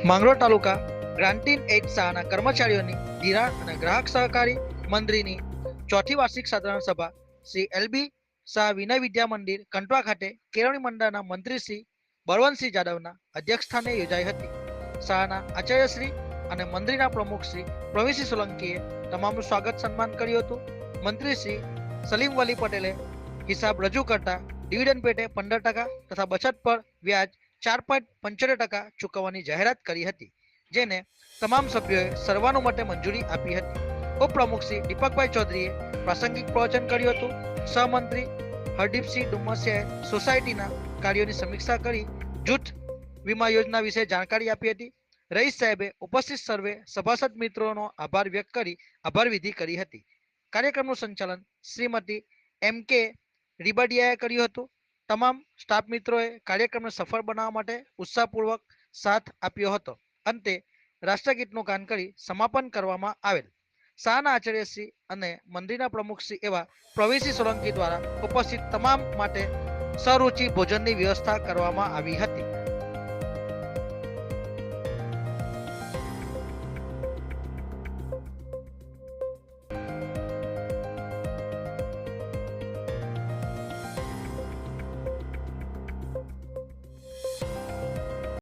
માંગરોળ તાલુકા grant in add શાળાના કર્મચારીઓની ધિરાણ અને ગ્રાહક સહકારી મંડળીની ચોથી વાર્ષિક સાધારણ સભા શ્રી એલબી શાહ વિનય વિદ્યા મંદિર કંટવા ખાતે કેળવણી મંડળના મંત્રી શ્રી બળવંતસિંહ જાદવના અધ્યક્ષસ્થાને યોજાઈ હતી. શાળાના આચાર્યશ્રી અને મંદિરના પ્રમુખ શ્રી પ્રવીણસિંહ સોલંકીએ તમામનું સ્વાગત સન્માન કર્યું હતું. મંત્રી શ્રી સલીમ વલી પટેલે હિસાબ રજૂ કરતા ડિવિડન્ડ પેટે 15% તથા બચત પર વ્યાજ 4.75% ચૂકવવાની જાહેરાત કરી હતી, જેને તમામ સભ્યોએ સર્વાનુમતે મંજૂરી આપી હતી. ઉપપ્રમુખ શ્રી દીપકભાઈ ચૌધરીએ પ્રાસંગિક પ્રવચન કર્યું હતું. સહમંત્રી હરદીપસિંહ ડુમસિયાએ સોસાયટીના કાર્યોની સમીક્ષા કરી જૂથ વીમા યોજના વિશે જાણકારી આપી હતી. રઈસ સાહેબે ઉપસ્થિત સર્વે સભાસદ મિત્રોનો આભાર વ્યક્ત કરી આભાર વિધિ કરી હતી. કાર્યક્રમનું સંચાલન શ્રીમતી એમ કે રીબડિયાએ કર્યું હતું. તમામ સ્ટાફ મિત્રોએ કાર્યક્રમને સફળ બનાવવા માટે ઉત્સાહપૂર્વક સાથ આપ્યો હતો. અંતે રાષ્ટ્રગીતનું ગાન કરી સમાપન કરવામાં આવેલ. શાળાના આચાર્યશ્રી અને મંદિરના પ્રમુખશ્રી એવા પ્રવીણસિંહ સોલંકી દ્વારા ઉપસ્થિત તમામ માટે સરુચિ ભોજનની વ્યવસ્થા કરવામાં આવી હતી.